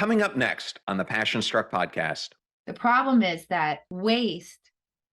Coming up next on the Passion Struck podcast. The problem is that waste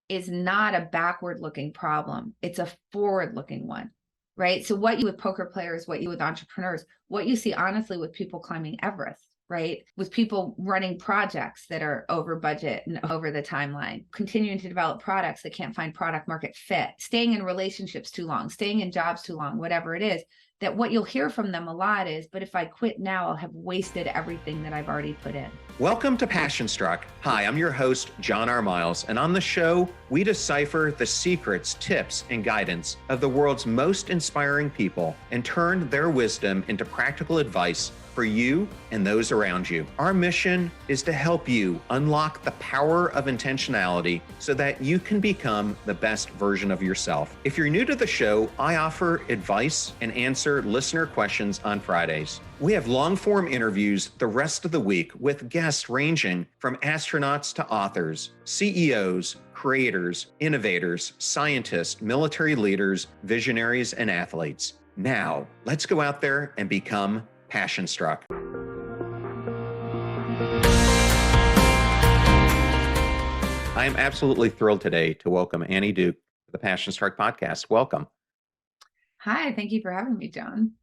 is not a backward looking problem. It's a forward looking one, right? So what you with poker players, what you with entrepreneurs, what you see honestly with people climbing Everest, right? With people running projects that are over budget and over the timeline, continuing to develop products that can't find product market fit, staying in relationships too long, staying in jobs too long, whatever it is, that what you'll hear from them a lot is, but if I quit now, I'll have wasted everything that I've already put in. Welcome to Passion Struck. Hi, I'm your host, John R. Miles, and on the show, we decipher the secrets, tips, and guidance of the world's most inspiring people and turn their wisdom into practical advice for you and those around you. Our mission is to help you unlock the power of intentionality so that you can become the best version of yourself. If you're new to the show, I offer advice and answer listener questions on Fridays. We have long-form interviews the rest of the week with guests ranging from astronauts to authors, CEOs, creators, innovators, scientists, military leaders, visionaries, and athletes. Now, let's go out there and become Passion Struck. I am absolutely thrilled today to welcome Annie Duke to the Passion Struck podcast. Welcome. Hi, thank you for having me, John.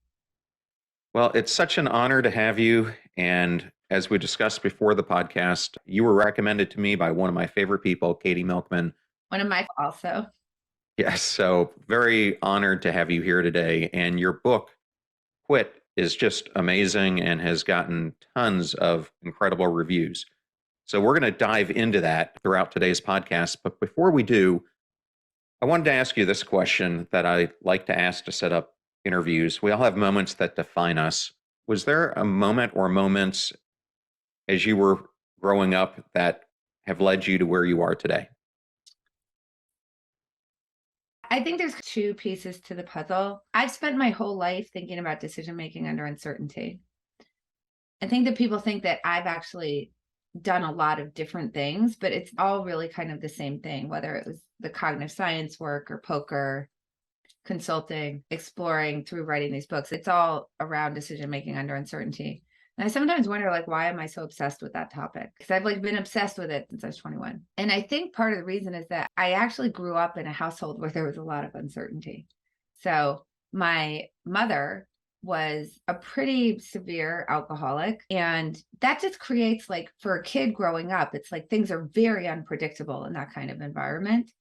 Well, it's such an honor to have you. And as we discussed before the podcast, you were recommended to me by one of my favorite people, Katie Milkman. One of my also. Yes, so very honored to have you here today. And your book, Quit, is just amazing and has gotten tons of incredible reviews. So we're going to dive into that throughout today's podcast. But before we do, I wanted to ask you this question that I like to ask to set up interviews. We all have moments that define us. Was there a moment or moments as you were growing up that have led you to where you are today? I think there's two pieces to the puzzle. I've spent my whole life thinking about decision-making under uncertainty. I think that people think that I've actually done a lot of different things, but it's all really kind of the same thing, whether it was the cognitive science work or poker, consulting, exploring through writing these books. It's all around decision-making under uncertainty. And I sometimes wonder, why am I so obsessed with that topic? Because I've been obsessed with it since I was 21. And I think part of the reason is that I actually grew up in a household where there was a lot of uncertainty. So my mother was a pretty severe alcoholic. And that just creates, for a kid growing up, it's things are very unpredictable in that kind of environment.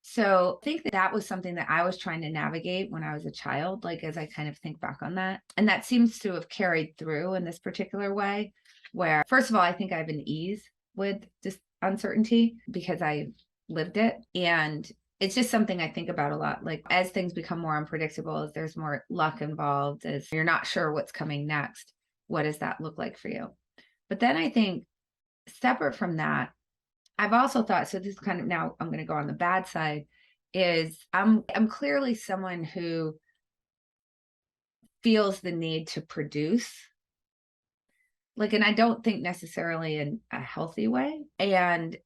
So I think that was something that I was trying to navigate when I was a child, as I kind of think back on that. And that seems to have carried through in this particular way, where, first of all, I think I have an ease with just uncertainty because I lived it. And it's just something I think about a lot. As things become more unpredictable, as there's more luck involved, as you're not sure what's coming next, what does that look like for you? But then I think separate from that, I've also thought, so this is kind of, now I'm going to go on the bad side, is I'm clearly someone who feels the need to produce, and I don't think necessarily in a healthy way. And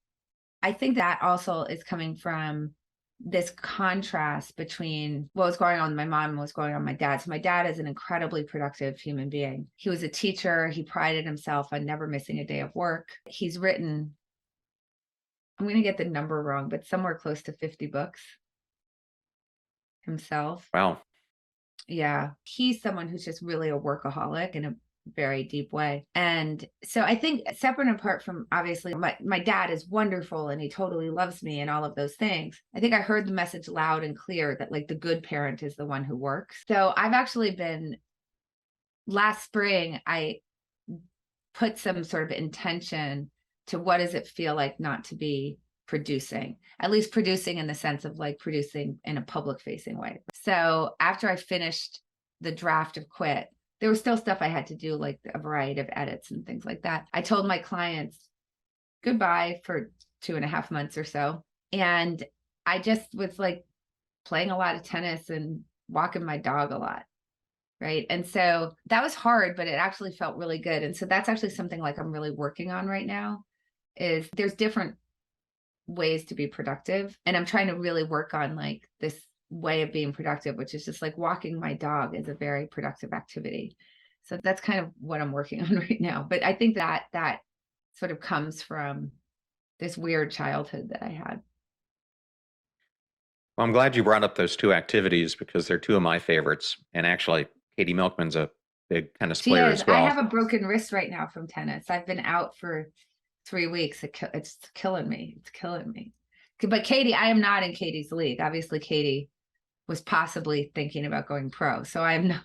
I think that also is coming from this contrast between what was going on with my mom and what was going on with my dad. So my dad is an incredibly productive human being. He was a teacher. He prided himself on never missing a day of work. He's written, I'm going to get the number wrong, but somewhere close to 50 books himself. Wow. Yeah. He's someone who's just really a workaholic in a very deep way. And so I think separate and apart from, obviously, my dad is wonderful and he totally loves me and all of those things, I think I heard the message loud and clear that the good parent is the one who works. So I've actually been, last spring, I put some sort of intention to what does it feel like not to be producing, at least producing in the sense of producing in a public facing way. So after I finished the draft of Quit, there was still stuff I had to do, a variety of edits and things like that. I told my clients goodbye for 2.5 months or so. And I just was playing a lot of tennis and walking my dog a lot. Right. And so that was hard, but it actually felt really good. And so that's actually something I'm really working on right now. Is there's different ways to be productive. And I'm trying to really work on this way of being productive, which is just walking my dog is a very productive activity. So that's kind of what I'm working on right now. But I think that sort of comes from this weird childhood that I had. Well, I'm glad you brought up those two activities because they're two of my favorites. And actually, Katie Milkman's a big tennis She player is. as I well. have a broken wrist right now from tennis. I've been out for 3 weeks. It's killing me. It's killing me. But Katie, I am not in Katie's league. Obviously, Katie was possibly thinking about going pro. So I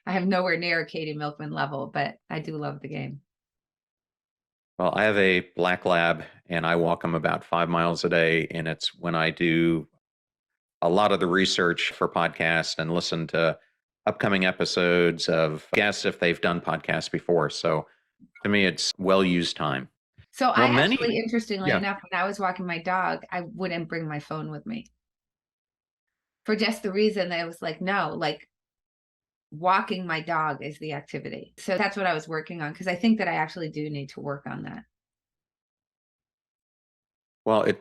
have nowhere near Katie Milkman level, but I do love the game. Well, I have a black lab and I walk him about 5 miles a day. And it's when I do a lot of the research for podcasts and listen to upcoming episodes of guests if they've done podcasts before. So to me, it's well used time. So Well, I many, actually, interestingly yeah. enough, when I was walking my dog, I wouldn't bring my phone with me for just the reason that I was like, no, like walking my dog is the activity. So that's what I was working on because I think that I actually do need to work on that. Well, it's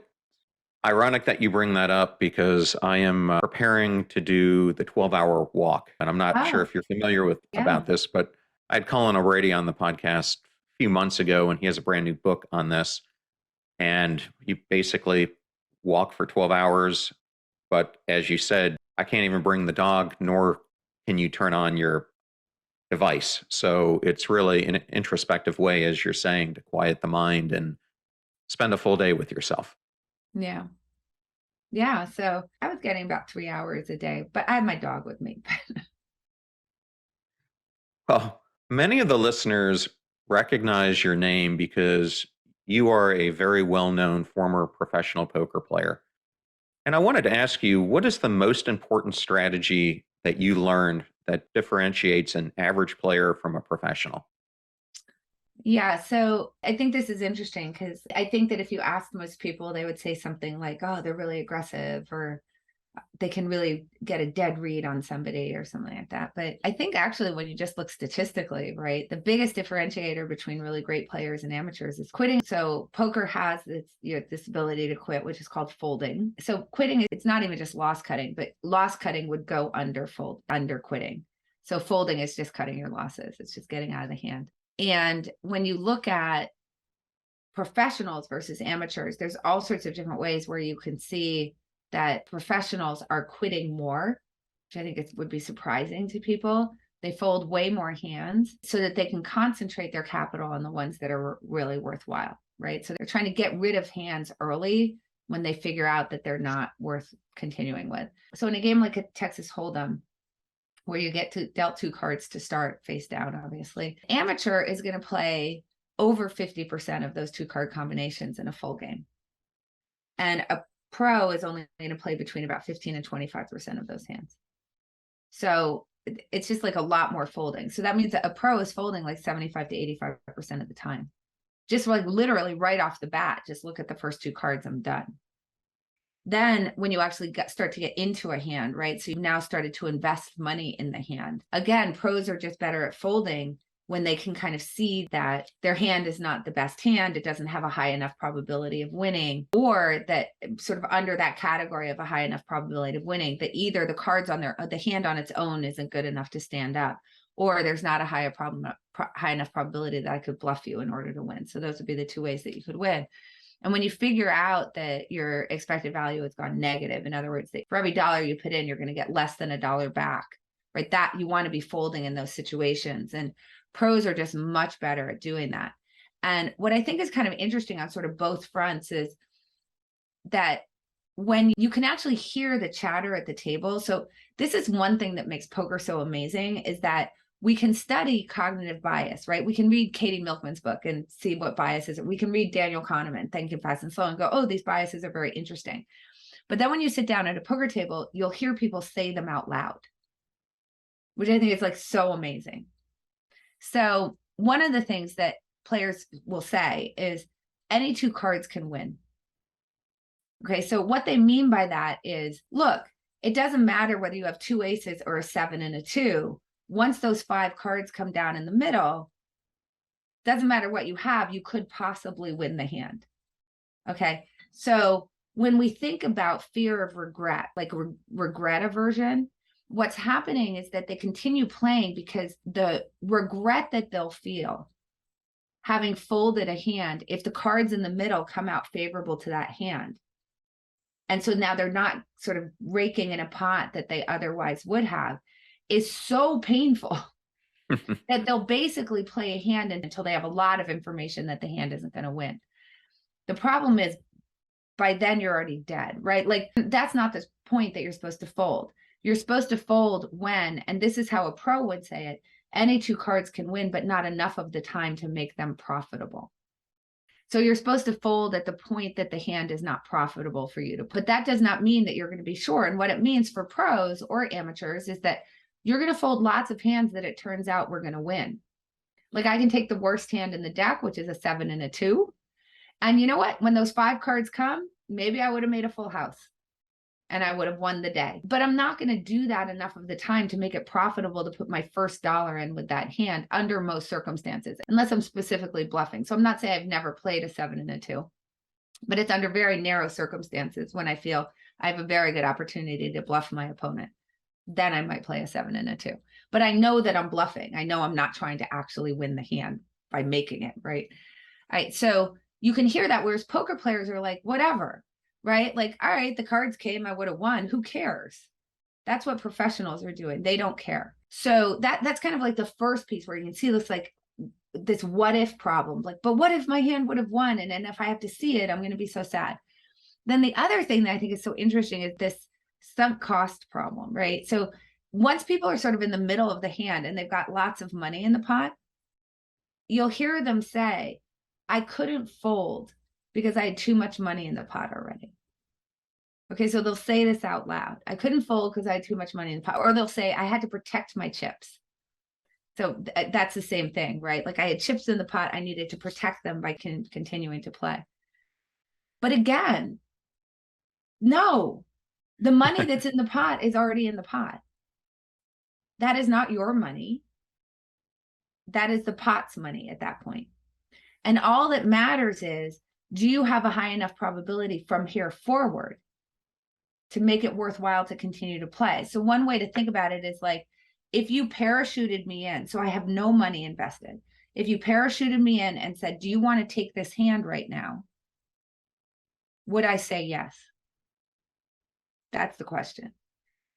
ironic that you bring that up because I am preparing to do the 12-hour walk. And I'm not sure Oh, if you're familiar with yeah. about this, but I had Colin O'Brady on the podcast a few months ago, and he has a brand new book on this. And you basically walk for 12 hours. But as you said, I can't even bring the dog, nor can you turn on your device. So it's really an introspective way, as you're saying, to quiet the mind and spend a full day with yourself. Yeah. Yeah. So I was getting about 3 hours a day, but I had my dog with me. Well, many of the listeners recognize your name because you are a very well known former professional poker player. And I wanted to ask you, what is the most important strategy that you learned that differentiates an average player from a professional? Yeah, so I think this is interesting because I think that if you ask most people, they would say something like, oh, they're really aggressive or they can really get a dead read on somebody or something like that. But I think actually, when you just look statistically, right, the biggest differentiator between really great players and amateurs is quitting. So poker has this ability to quit, which is called folding. So quitting, it's not even just loss cutting, but loss cutting would go under quitting. So folding is just cutting your losses. It's just getting out of the hand. And when you look at professionals versus amateurs, there's all sorts of different ways where you can see that professionals are quitting more, which I think would be surprising to people. They fold way more hands so that they can concentrate their capital on the ones that are really worthwhile, right? So they're trying to get rid of hands early when they figure out that they're not worth continuing with. So in a game like a Texas Hold'em, where you get to dealt two cards to start face down, obviously, amateur is going to play over 50% of those two card combinations in a full game. And a pro is only going to play between about 15 and 25% of those hands. So it's just like a lot more folding. So that means that a pro is folding like 75 to 85% of the time. Just like literally right off the bat, just look at the first two cards, I'm done. Then when you actually start to get into a hand, right? So you've now started to invest money in the hand. Again, pros are just better at folding when they can kind of see that their hand is not the best hand. It doesn't have a high enough probability of winning, or that sort of under that category of a high enough probability of winning, that either the cards on the hand on its own isn't good enough to stand up, or there's not a high enough probability that I could bluff you in order to win. So those would be the two ways that you could win. And when you figure out that your expected value has gone negative, in other words, that for every dollar you put in, you're going to get less than $1 back, right? That you want to be folding in those situations. And pros are just much better at doing that. And what I think is kind of interesting on sort of both fronts is that when you can actually hear the chatter at the table. So this is one thing that makes poker so amazing, is that we can study cognitive bias, right? We can read Katie Milkman's book and see what biases. We can read Daniel Kahneman, Thinking Fast and Slow, and go, oh, these biases are very interesting. But then when you sit down at a poker table, you'll hear people say them out loud, which I think is like so amazing. So one of the things that players will say is any two cards can win. Okay, so what they mean by that is, look, it doesn't matter whether you have two aces or a 7 and a 2. Once those 5 cards come down in the middle, doesn't matter what you have, you could possibly win the hand. Okay, so when we think about fear of regret, like regret aversion, what's happening is that they continue playing because the regret that they'll feel having folded a hand, if the cards in the middle come out favorable to that hand. And so now they're not sort of raking in a pot that they otherwise would have, is so painful that they'll basically play a hand until they have a lot of information that the hand isn't going to win. The problem is by then you're already dead, right? Like that's not the point that you're supposed to fold. You're supposed to fold when, and this is how a pro would say it, any two cards can win, but not enough of the time to make them profitable. So you're supposed to fold at the point that the hand is not profitable for you to put. That does not mean that you're going to be short. And what it means for pros or amateurs is that you're going to fold lots of hands that it turns out we're going to win. Like I can take the worst hand in the deck, which is a 7 and a 2. And you know what? When those 5 cards come, maybe I would have made a full house and I would have won the day. But I'm not going to do that enough of the time to make it profitable to put my first dollar in with that hand under most circumstances, unless I'm specifically bluffing. So I'm not saying I've never played a 7 and a 2, but it's under very narrow circumstances when I feel I have a very good opportunity to bluff my opponent. Then I might play a 7 and a 2. But I know that I'm bluffing. I know I'm not trying to actually win the hand by making it, right? All right. So you can hear that, whereas poker players are like, whatever, right? Like, all right, the cards came, I would have won. Who cares? That's what professionals are doing. They don't care. So that's kind of like the first piece where you can see this, like this what if problem. Like, but what if my hand would have won? And if I have to see it, I'm going to be so sad. Then the other thing that I think is so interesting is this sunk cost problem, right? So once people are sort of in the middle of the hand and they've got lots of money in the pot, you'll hear them say, I couldn't fold because I had too much money in the pot already. Okay, so they'll say this out loud. I couldn't fold because I had too much money in the pot. Or they'll say, I had to protect my chips. So that's the same thing, right? Like I had chips in the pot. I needed to protect them by continuing to play. But again, no, the money that's in the pot is already in the pot. That is not your money. That is the pot's money at that point. And all that matters is, do you have a high enough probability from here forward to make it worthwhile to continue to play? So one way to think about it is like, if you parachuted me in, so I have no money invested. If you parachuted me in and said, do you want to take this hand right now? Would I say yes? That's the question,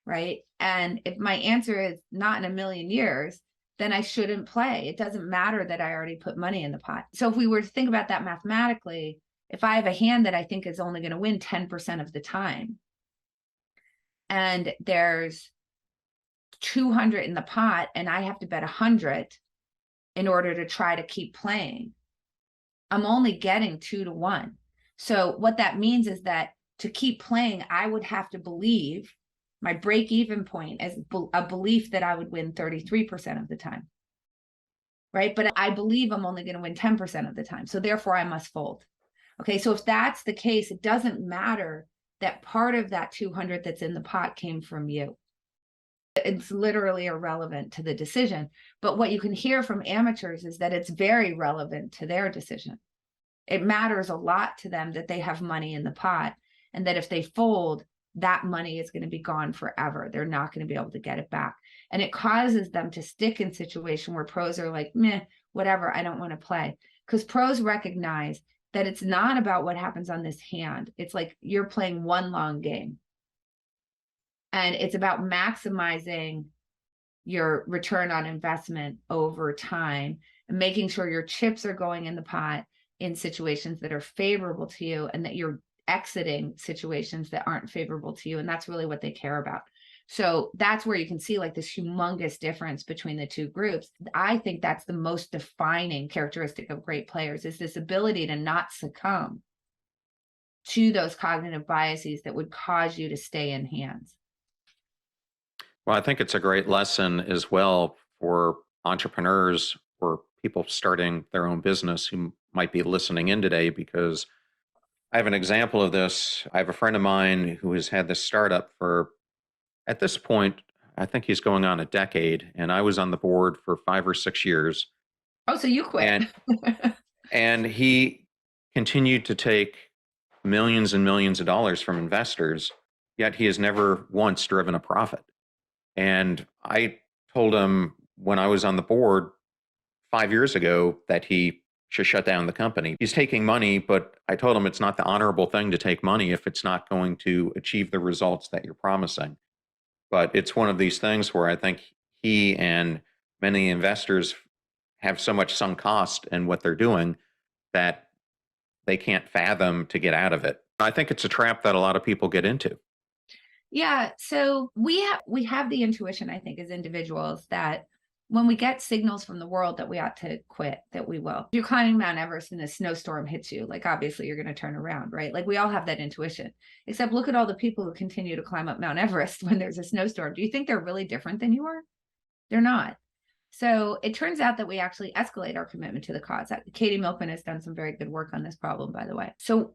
right? And if my answer is not in a million years, then I shouldn't play. It doesn't matter that I already put money in the pot. So if we were to think about that mathematically, if I have a hand that I think is only going to win 10% of the time, and there's 200 in the pot, and I have to bet 100 in order to try to keep playing, I'm only getting 2 to 1. So what that means is that to keep playing, I would have to believe my break-even point is a belief that I would win 33% of the time, right? But I believe I'm only going to win 10% of the time. So therefore I must fold. Okay, so if that's the case, it doesn't matter that part of that 200 that's in the pot came from you. It's literally irrelevant to the decision. But what you can hear from amateurs is that it's very relevant to their decision. It matters a lot to them that they have money in the pot, and that if they fold, that money is going to be gone forever. They're not going to be able to get it back. And it causes them to stick in situation where pros are like, meh, whatever, I don't want to play. Because pros recognize that it's not about what happens on this hand. It's like you're playing one long game. And it's about maximizing your return on investment over time and making sure your chips are going in the pot in situations that are favorable to you, and that you're exiting situations that aren't favorable to you. And that's really what they care about. So that's where you can see like this humongous difference between the two groups. I think that's the most defining characteristic of great players, is this ability to not succumb to those cognitive biases that would cause you to stay in hands. Well, I think it's a great lesson as well for entrepreneurs or people starting their own business who might be listening in today, because I have an example of this. I have a friend of mine who has had this startup for, at this point, I think he's going on a decade, and I was on the board for 5 or 6 years. Oh, so you quit. And he continued to take millions and millions of dollars from investors, yet he has never once driven a profit. And I told him when I was on the board 5 years ago that he should shut down the company. He's taking money, but I told him it's not the honorable thing to take money if it's not going to achieve the results that you're promising. But it's one of these things where I think he and many investors have so much sunk cost in what they're doing that they can't fathom to get out of it. I think it's a trap that a lot of people get into. Yeah, so we have the intuition, I think, as individuals that when we get signals from the world that we ought to quit, that we will. If you're climbing Mount Everest and a snowstorm hits you, like obviously you're going to turn around, right? Like we all have that intuition. Except look at all the people who continue to climb up Mount Everest when there's a snowstorm. Do you think they're really different than you are? They're not. So it turns out that we actually escalate our commitment to the cause. Katie Milkman has done some very good work on this problem, by the way. So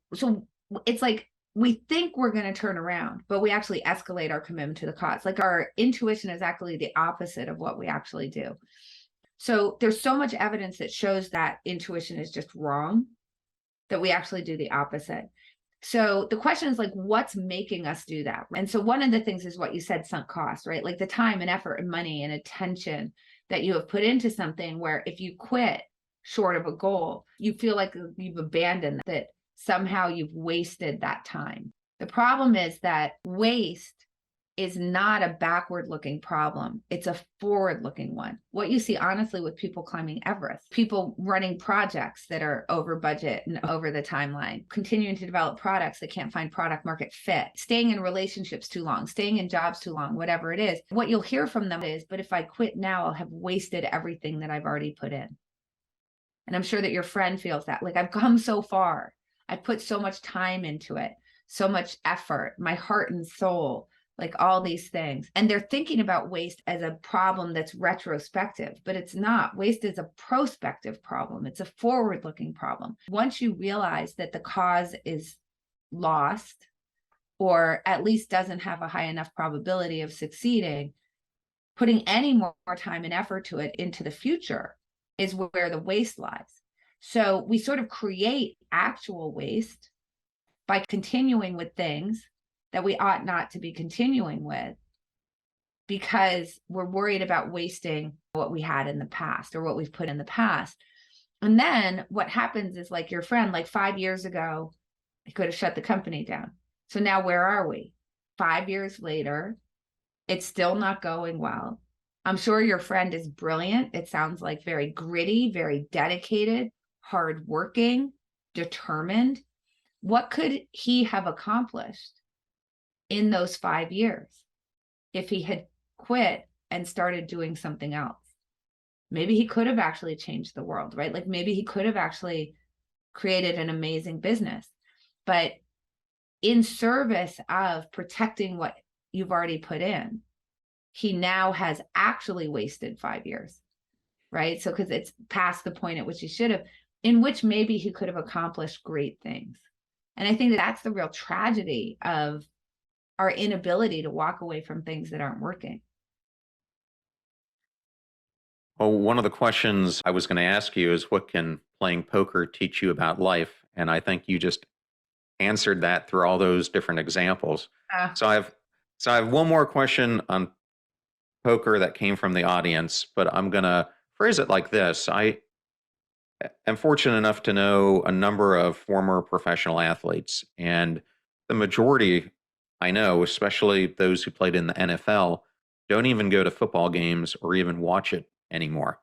it's like we think we're going to turn around, but we actually escalate our commitment to the cause. Like our intuition is actually the opposite of what we actually do. So there's so much evidence that shows that intuition is just wrong, that we actually do the opposite. So the question is like, what's making us do that? And so one of the things is what you said, sunk cost, right? Like the time and effort and money and attention that you have put into something where if you quit short of a goal, you feel like you've abandoned that, somehow you've wasted that time. The problem is that waste is not a backward looking problem. It's a forward looking one. What you see honestly with people climbing Everest, people running projects that are over budget and over the timeline, continuing to develop products that can't find product market fit, staying in relationships too long, staying in jobs too long, whatever it is. What you'll hear from them is, but if I quit now, I'll have wasted everything that I've already put in. And I'm sure that your friend feels that. Like I've come so far. I put so much time into it, so much effort, my heart and soul, like all these things. And they're thinking about waste as a problem that's retrospective, but it's not. Waste is a prospective problem. It's a forward-looking problem. Once you realize that the cause is lost, or at least doesn't have a high enough probability of succeeding, putting any more time and effort to it into the future is where the waste lies. So we sort of create actual waste by continuing with things that we ought not to be continuing with because we're worried about wasting what we had in the past or what we've put in the past. And then what happens is like your friend, like 5 years ago, he could have shut the company down. So now where are we? 5 years later, it's still not going well. I'm sure your friend is brilliant. It sounds like very gritty, very dedicated, hardworking, determined. What could he have accomplished in those 5 years if he had quit and started doing something else? Maybe he could have actually changed the world, right? Like maybe he could have actually created an amazing business, but in service of protecting what you've already put in, he now has actually wasted 5 years, right? So because it's past the point at which he should have, in which maybe he could have accomplished great things. And I think that that's the real tragedy of our inability to walk away from things that aren't working. Well, one of the questions I was going to ask you is what can playing poker teach you about life? And I think you just answered that through all those different examples. So I have one more question on poker that came from the audience, but I'm going to phrase it like this. I am fortunate enough to know a number of former professional athletes, and the majority I know, especially those who played in the NFL, don't even go to football games or even watch it anymore.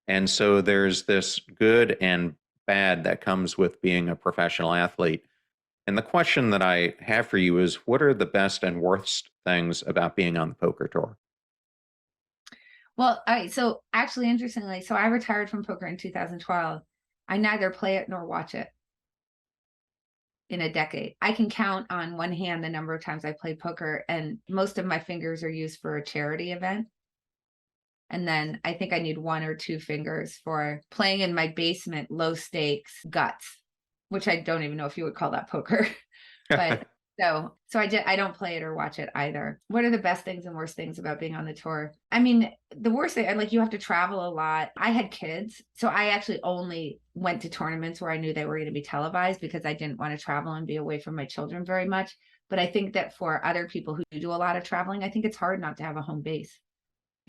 And so there's this good and bad that comes with being a professional athlete. And the question that I have for you is what are the best and worst things about being on the poker tour? Well, so actually, interestingly, so I retired from poker in 2012. I neither play it nor watch it in a decade. I can count on one hand the number of times I played poker, and most of my fingers are used for a charity event. And then I think I need 1 or 2 fingers for playing in my basement, low stakes guts, which I don't even know if you would call that poker. But so I don't play it or watch it either. What are the best things and worst things about being on the tour? I mean, the worst thing, like you have to travel a lot. I had kids, so I actually only went to tournaments where I knew they were going to be televised because I didn't want to travel and be away from my children very much. But I think that for other people who do a lot of traveling, I think it's hard not to have a home base.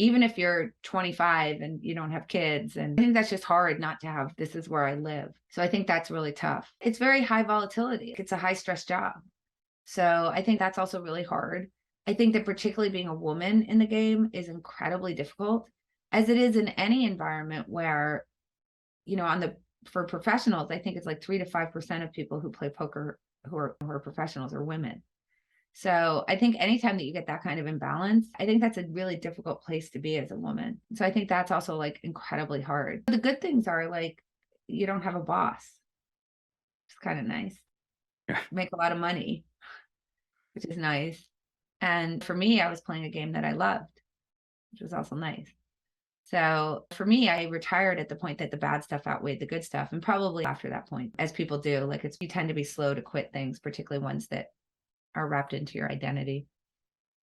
Even if you're 25 and you don't have kids. And I think that's just hard not to have, this is where I live. So I think that's really tough. It's very high volatility. It's a high stress job. So I think that's also really hard. I think that particularly being a woman in the game is incredibly difficult, as it is in any environment where, for professionals, I think it's like 3 to 5% of people who play poker who are professionals are women. So I think anytime that you get that kind of imbalance, I think that's a really difficult place to be as a woman. So I think that's also like incredibly hard. The good things are like, you don't have a boss. It's kind of nice. Yeah. Make a lot of money, which is nice. And for me, I was playing a game that I loved, which was also nice. So for me, I retired at the point that the bad stuff outweighed the good stuff. And probably after that point, as people do, like you tend to be slow to quit things, particularly ones that are wrapped into your identity,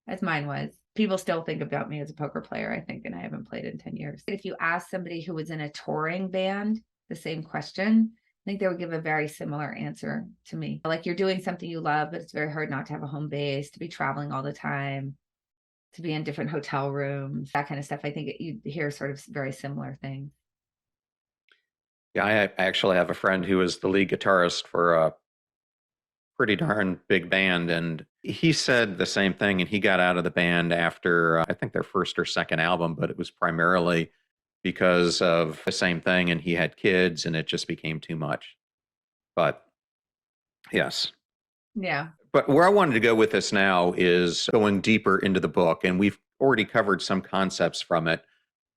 as mine was. People still think about me as a poker player, I think, and I haven't played in 10 years. If you ask somebody who was in a touring band the same question, I think they would give a very similar answer to me. Like, you're doing something you love, but it's very hard not to have a home base, to be traveling all the time, to be in different hotel rooms, that kind of stuff. I think you hear sort of very similar things. Yeah, I actually have a friend who is the lead guitarist for a pretty darn big band, and he said the same thing, and he got out of the band after I think their first or second album, but it was primarily because of the same thing, and he had kids and it just became too much. But yes. Yeah. But where I wanted to go with this now is going deeper into the book, and we've already covered some concepts from it.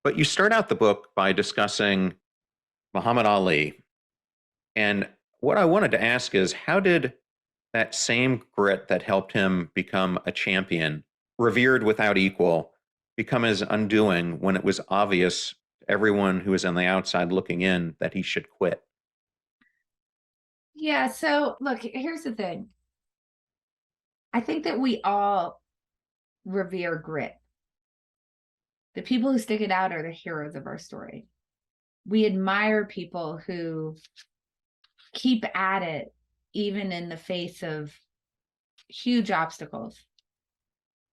But you start out the book by discussing Muhammad Ali. And what I wanted to ask is, how did that same grit that helped him become a champion, revered without equal, become his undoing when it was obvious to everyone who was on the outside looking in that he should quit? Yeah. So look, here's the thing. I think that we all revere grit. The people who stick it out are the heroes of our story. We admire people who keep at it, even in the face of huge obstacles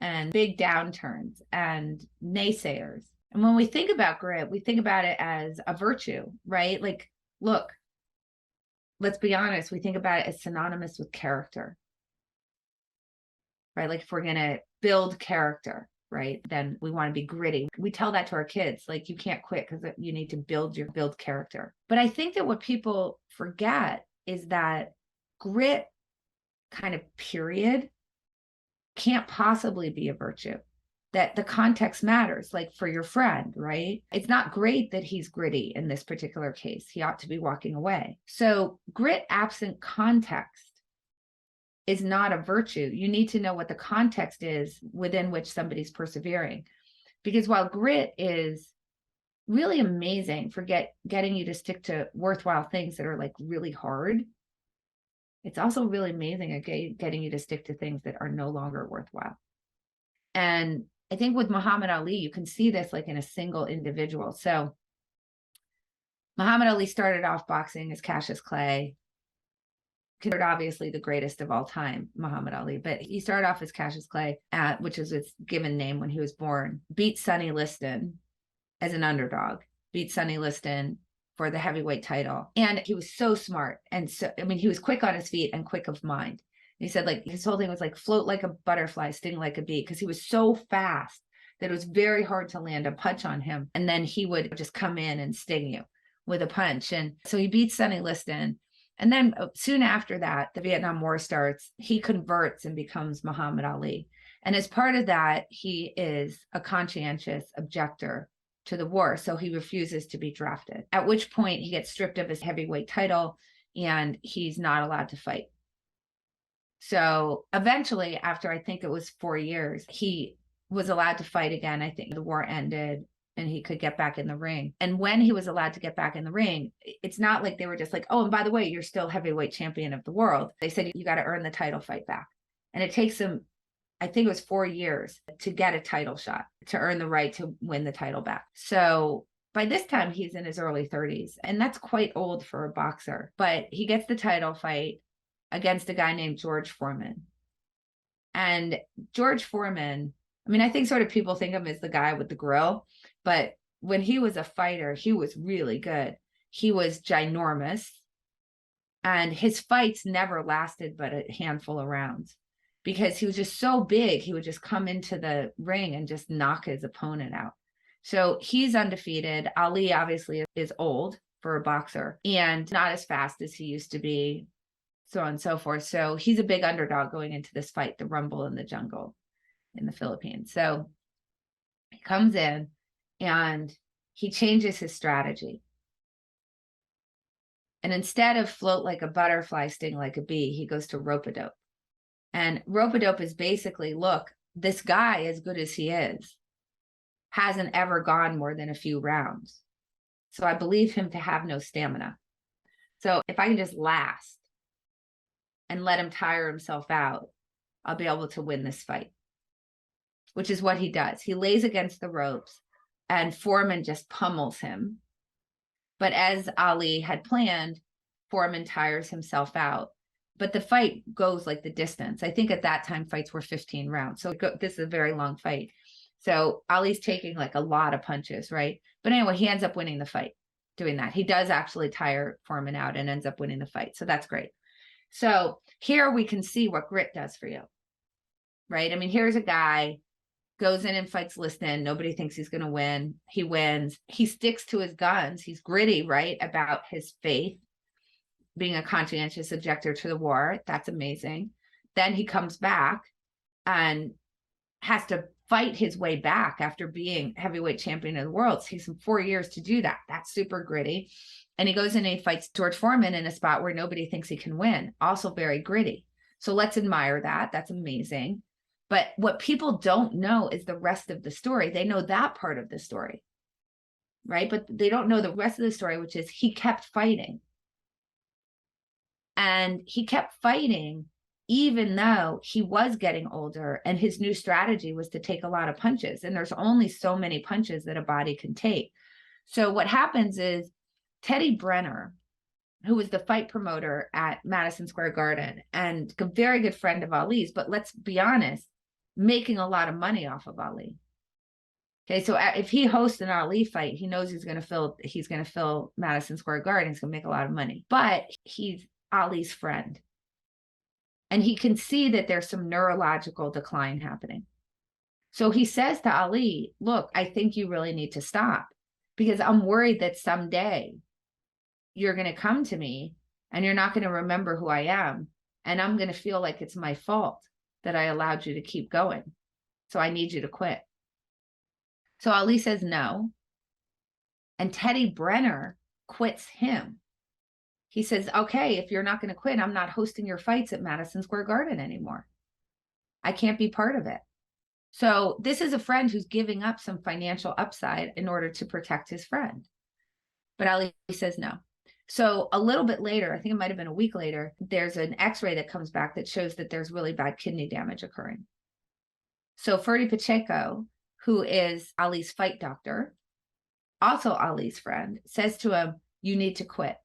and big downturns and naysayers. And when we think about grit, we think about it as a virtue, right? Like, look, let's be honest, we think about it as synonymous with character, right? Like, if we're going to build character, right, then we want to be gritty. We tell that to our kids, like, you can't quit because you need to build character. But I think that what people forget is that grit, kind of period, can't possibly be a virtue. That the context matters, like for your friend, right? It's not great that he's gritty in this particular case. He ought to be walking away. So grit absent context is not a virtue. You need to know what the context is within which somebody's persevering. Because while grit is really amazing for getting you to stick to worthwhile things that are like really hard, it's also really amazing at getting you to stick to things that are no longer worthwhile. And I think with Muhammad Ali, you can see this like in a single individual. So Muhammad Ali started off boxing as Cassius Clay, considered obviously the greatest of all time, Muhammad Ali, but he started off as Cassius Clay, which is his given name when he was born, beat Sonny Liston as an underdog, beat Sonny Liston for the heavyweight title. And he was so smart. And so, I mean, he was quick on his feet and quick of mind. He said, like, his whole thing was like, float like a butterfly, sting like a bee, because he was so fast that it was very hard to land a punch on him. And then he would just come in and sting you with a punch. And so he beats Sonny Liston. And then soon after that, the Vietnam War starts, he converts and becomes Muhammad Ali. And as part of that, he is a conscientious objector to the war. So he refuses to be drafted, at which point he gets stripped of his heavyweight title and he's not allowed to fight. So eventually, after I think it was 4 years, he was allowed to fight again. I think the war ended and he could get back in the ring. And when he was allowed to get back in the ring, it's not like they were just like, oh, and by the way, you're still heavyweight champion of the world. They said, you got to earn the title fight back. And it takes him, I think it was 4 years to get a title shot, to earn the right to win the title back. So by this time, he's in his early 30s, and that's quite old for a boxer. But he gets the title fight against a guy named George Foreman. And George Foreman, I mean, I think sort of people think of him as the guy with the grill, but when he was a fighter, he was really good. He was ginormous, and his fights never lasted but a handful of rounds because he was just so big. He would just come into the ring and just knock his opponent out. So he's undefeated. Ali obviously is old for a boxer and not as fast as he used to be, so on and so forth. So he's a big underdog going into this fight, the Rumble in the Jungle in the Philippines. So he comes in and he changes his strategy. And instead of float like a butterfly, sting like a bee, he goes to rope-a-dope. And rope-a-dope is basically, look, this guy, as good as he is, hasn't ever gone more than a few rounds. So I believe him to have no stamina. So if I can just last and let him tire himself out, I'll be able to win this fight, which is what he does. He lays against the ropes and Foreman just pummels him. But as Ali had planned, Foreman tires himself out. But the fight goes like the distance. I think at that time, fights were 15 rounds. So this is a very long fight. So Ali's taking like a lot of punches, right? But anyway, he ends up winning the fight doing that. He does actually tire Foreman out and ends up winning the fight. So that's great. So here we can see what grit does for you, right? I mean, here's a guy goes in and fights Liston. Nobody thinks he's going to win. He wins. He sticks to his guns. He's gritty, right? About his faith, being a conscientious objector to the war. That's amazing. Then he comes back and has to fight his way back after being heavyweight champion of the world. It takes him 4 years to do that. That's super gritty. And he goes in and he fights George Foreman in a spot where nobody thinks he can win. Also very gritty. So let's admire that. That's amazing. But what people don't know is the rest of the story. They know that part of the story, right? But they don't know the rest of the story, which is he kept fighting. And he kept fighting even though he was getting older and his new strategy was to take a lot of punches. And there's only so many punches that a body can take. So what happens is Teddy Brenner, who was the fight promoter at Madison Square Garden and a very good friend of Ali's, but let's be honest, making a lot of money off of Ali. Okay, so if he hosts an Ali fight, he knows he's going to fill Madison Square Garden. He's going to make a lot of money, but he's Ali's friend, and he can see that there's some neurological decline happening. So he says to Ali, "Look, I think you really need to stop because I'm worried that someday you're going to come to me and you're not going to remember who I am, and I'm going to feel like it's my fault that I allowed you to keep going. So I need you to quit." So Ali says no. And Teddy Brenner quits him. He says, okay, if you're not going to quit, I'm not hosting your fights at Madison Square Garden anymore. I can't be part of it. So this is a friend who's giving up some financial upside in order to protect his friend. But Ali says no. So a little bit later, I think it might have been a week later, there's an x-ray that comes back that shows that there's really bad kidney damage occurring. So Ferdy Pacheco, who is Ali's fight doctor, also Ali's friend, says to him, you need to quit.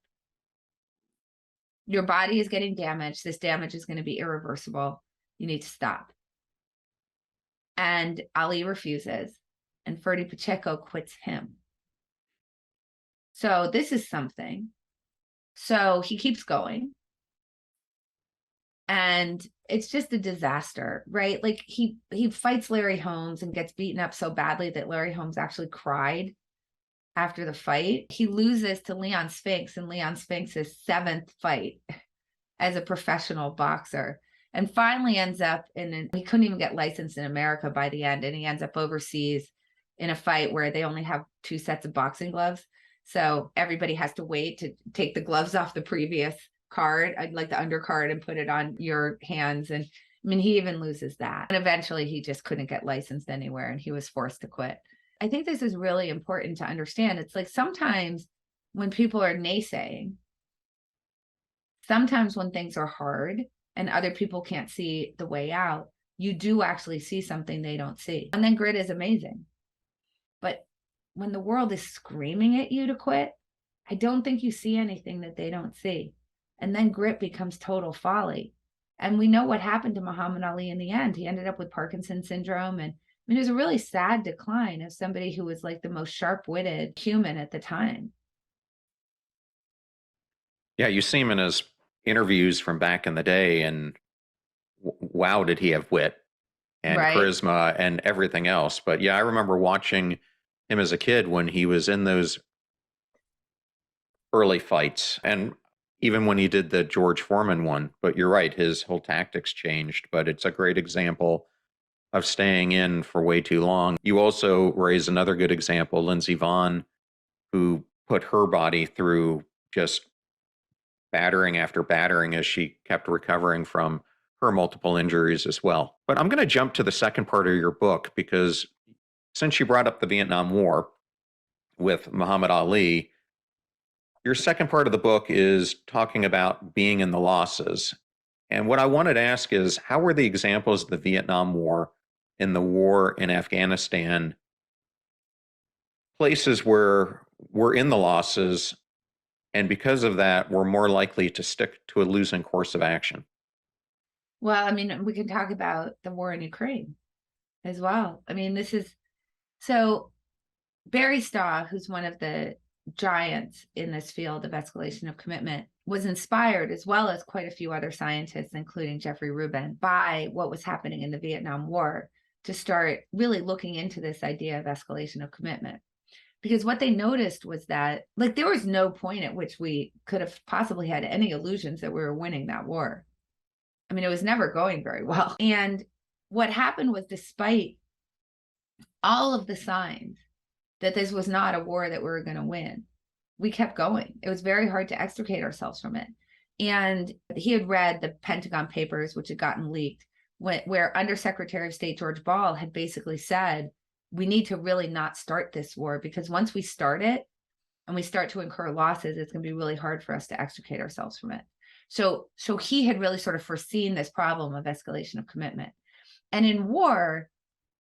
Your body is getting damaged. This damage is going to be irreversible. You need to stop. And Ali refuses, and Ferdy Pacheco quits him. So this is something. So he keeps going. And it's just a disaster, right? Like he fights Larry Holmes and gets beaten up so badly that Larry Holmes actually cried after the fight. He loses to Leon Spinks in Leon Spinks' 7th fight as a professional boxer, and finally ends up he couldn't even get licensed in America by the end, and he ends up overseas in a fight where they only have 2 sets of boxing gloves. So everybody has to wait to take the gloves off the previous card, like the undercard, and put it on your hands. And I mean, he even loses that. And eventually he just couldn't get licensed anywhere and he was forced to quit. I think this is really important to understand. It's like sometimes when people are naysaying, sometimes when things are hard and other people can't see the way out, you do actually see something they don't see. And then grit is amazing. But when the world is screaming at you to quit, I don't think you see anything that they don't see. And then grit becomes total folly. And we know what happened to Muhammad Ali in the end. He ended up with Parkinson's syndrome. And I mean, it was a really sad decline of somebody who was like the most sharp-witted human at the time. Yeah, you see him in his interviews from back in the day, and wow, did he have wit and Right. charisma and everything else. But yeah, I remember watching him as a kid when he was in those early fights, and even when he did the George Foreman one. But you're right, his whole tactics changed. But it's a great example of staying in for way too long. You also raise another good example, Lindsey Vonn, who put her body through just battering after battering as she kept recovering from her multiple injuries as well. But I'm going to jump to the second part of your book, because since you brought up the Vietnam War with Muhammad Ali, your second part of the book is talking about being in the losses. And what I wanted to ask is, how were the examples of the Vietnam War and the war in Afghanistan places where we're in the losses, and because of that, we're more likely to stick to a losing course of action? Well, I mean, we can talk about the war in Ukraine as well. I mean, this is so Barry Staw, who's one of the giants in this field of escalation of commitment, was inspired, as well as quite a few other scientists, including Jeffrey Rubin, by what was happening in the Vietnam War to start really looking into this idea of escalation of commitment. Because what they noticed was that, like, there was no point at which we could have possibly had any illusions that we were winning that war. I mean, it was never going very well. And what happened was, despite all of the signs that this was not a war that we were going to win, we kept going. It was very hard to extricate ourselves from it. And he had read the Pentagon Papers, which had gotten leaked, where Undersecretary of State George Ball had basically said, we need to really not start this war, because once we start it and we start to incur losses, it's going to be really hard for us to extricate ourselves from it. So he had really sort of foreseen this problem of escalation of commitment. And in war,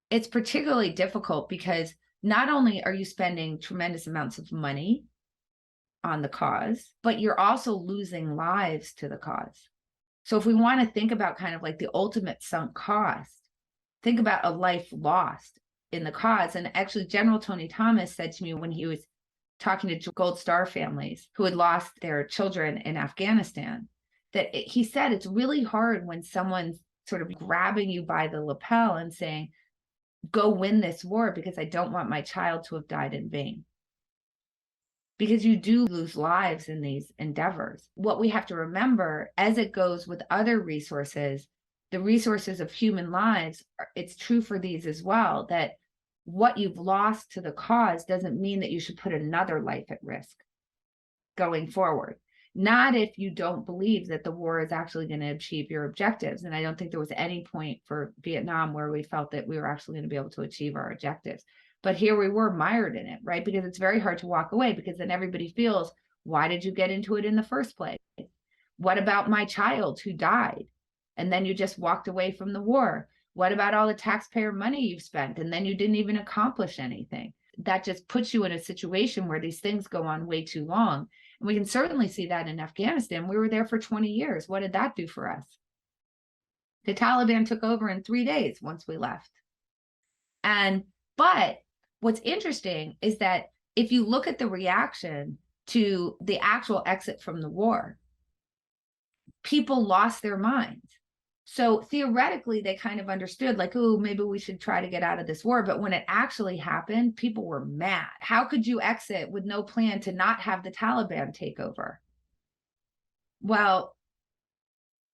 it's particularly difficult because not only are you spending tremendous amounts of money on the cause, but you're also losing lives to the cause. So if we want to think about kind of like the ultimate sunk cost, think about a life lost in the cause. And actually, General Tony Thomas said to me when he was talking to Gold Star families who had lost their children in Afghanistan, that he said it's really hard when someone's sort of grabbing you by the lapel and saying, go win this war, because I don't want my child to have died in vain. Because you do lose lives in these endeavors. What we have to remember, as it goes with other resources, the resources of human lives, it's true for these as well, that what you've lost to the cause doesn't mean that you should put another life at risk going forward. Not if you don't believe that the war is actually going to achieve your objectives. And I don't think there was any point for Vietnam where we felt that we were actually going to be able to achieve our objectives. But here we were mired in it, right? Because it's very hard to walk away, because then everybody feels, why did you get into it in the first place? What about my child who died? And then you just walked away from the war. What about all the taxpayer money you've spent? And then you didn't even accomplish anything. That just puts you in a situation where these things go on way too long. And we can certainly see that in Afghanistan. We were there for 20 years. What did that do for us? The Taliban took over in 3 days once we left. But what's interesting is that if you look at the reaction to the actual exit from the war, people lost their minds. So theoretically, they kind of understood, like, oh, maybe we should try to get out of this war. But when it actually happened, people were mad. How could you exit with no plan to not have the Taliban take over? Well,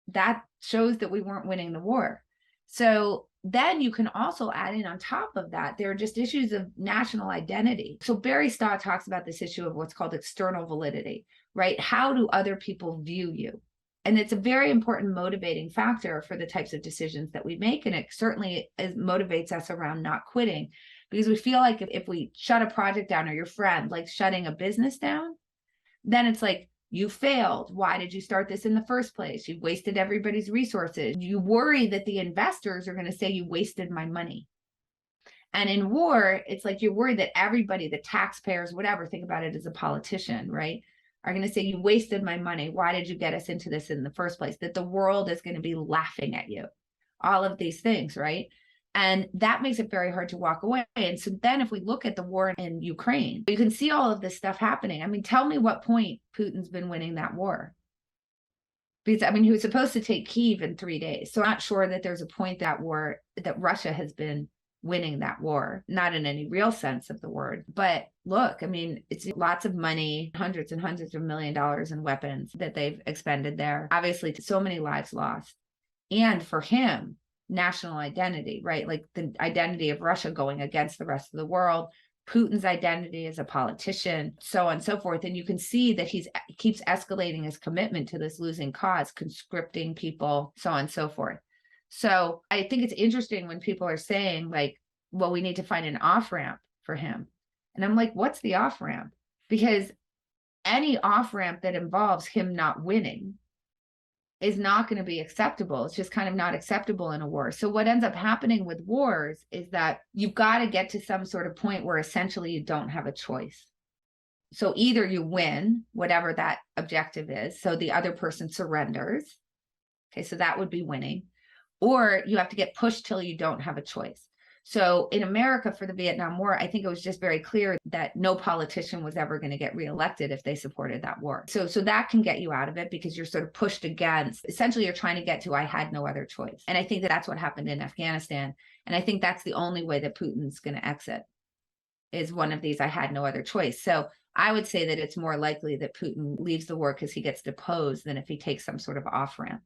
that shows that we weren't winning the war. So then you can also add in on top of that, there are just issues of national identity. So Barry Staw talks about this issue of what's called external validity, right? How do other people view you? And it's a very important motivating factor for the types of decisions that we make. And it certainly motivates us around not quitting, because we feel like if we shut a project down, or your friend, like shutting a business down, then it's like, you failed. Why did you start this in the first place? You wasted everybody's resources. You worry that the investors are going to say you wasted my money. And in war, it's like you're worried that everybody, the taxpayers, whatever, think about it as a politician, right? are going to say, you wasted my money. Why did you get us into this in the first place? That the world is going to be laughing at you. All of these things, right? And that makes it very hard to walk away. And so then if we look at the war in Ukraine, you can see all of this stuff happening. I mean, tell me what point Putin's been winning that war. Because, I mean, he was supposed to take Kyiv in 3 days. So I'm not sure that there's a point that Russia has been winning that war, not in any real sense of the word. But look, I mean, it's lots of money, hundreds and hundreds of $1 million in weapons that they've expended there. Obviously, so many lives lost. And for him, national identity, right? Like the identity of Russia going against the rest of the world, Putin's identity as a politician, so on and so forth. And you can see that he keeps escalating his commitment to this losing cause, conscripting people, so on and so forth. So I think it's interesting when people are saying like, well, we need to find an off-ramp for him. And I'm like, what's the off-ramp? Because any off-ramp that involves him not winning is not going to be acceptable. It's just kind of not acceptable in a war. So what ends up happening with wars is that you've got to get to some sort of point where essentially you don't have a choice. So either you win, whatever that objective is, so the other person surrenders. Okay, so that would be winning. Or you have to get pushed till you don't have a choice. So in America for the Vietnam War, I think it was just very clear that no politician was ever going to get reelected if they supported that war. So that can get you out of it because you're sort of pushed against, essentially you're trying to get to, I had no other choice. And I think that that's what happened in Afghanistan. And I think that's the only way that Putin's going to exit is one of these, I had no other choice. So I would say that it's more likely that Putin leaves the war because he gets deposed than if he takes some sort of off-ramp.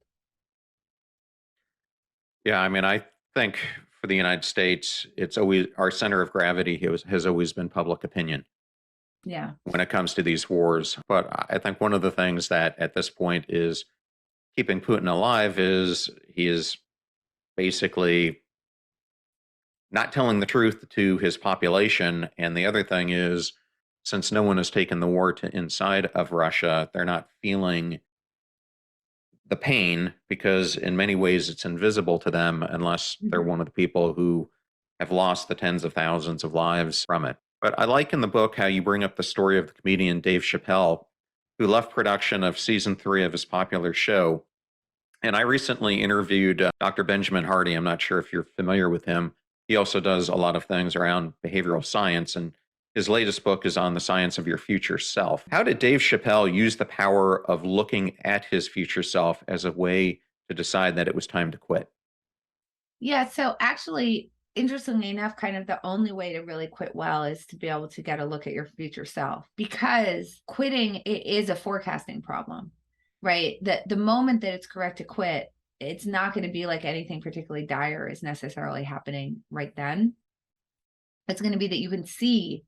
Yeah, I mean, I think for the United States, it's always our center of gravity has always been public opinion. Yeah. When it comes to these wars. But I think one of the things that at this point is keeping Putin alive is he is basically not telling the truth to his population. And the other thing is, since no one has taken the war to inside of Russia, they're not feeling the pain because in many ways it's invisible to them unless they're one of the people who have lost the tens of thousands of lives from it. But I like in the book how you bring up the story of the comedian Dave Chappelle, who left production of season 3 of his popular show. And I recently interviewed Dr. Benjamin Hardy. I'm not sure if you're familiar with him. He also does a lot of things around behavioral science, and his latest book is on the science of your future self. How did Dave Chappelle use the power of looking at his future self as a way to decide that it was time to quit? Yeah, so actually, interestingly enough, kind of the only way to really quit well is to be able to get a look at your future self, because quitting is a forecasting problem, right? The moment that it's correct to quit, it's not going to be like anything particularly dire is necessarily happening right then. It's going to be that you can see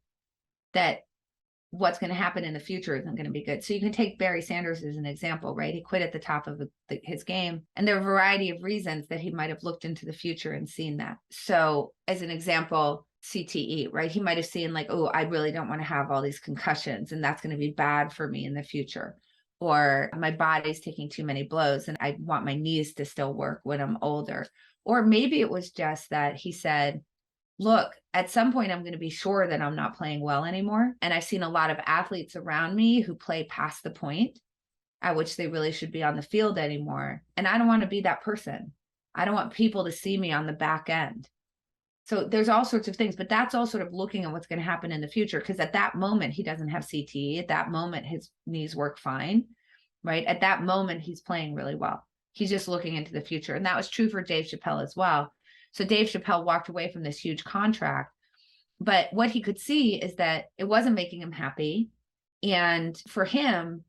that what's going to happen in the future isn't going to be good. So you can take Barry Sanders as an example, right? He quit at the top of his game. And there are a variety of reasons that he might have looked into the future and seen that. So as an example, CTE, right? He might have seen like, oh, I really don't want to have all these concussions and that's going to be bad for me in the future. Or my body's taking too many blows and I want my knees to still work when I'm older. Or maybe it was just that he said, look, at some point, I'm going to be sure that I'm not playing well anymore. And I've seen a lot of athletes around me who play past the point at which they really should be on the field anymore. And I don't want to be that person. I don't want people to see me on the back end. So there's all sorts of things, but that's all sort of looking at what's going to happen in the future. Because at that moment, he doesn't have CTE. At that moment, his knees work fine, right? At that moment, he's playing really well. He's just looking into the future. And that was true for Dave Chappelle as well. So Dave Chappelle walked away from this huge contract, but what he could see is that it wasn't making him happy. And for him,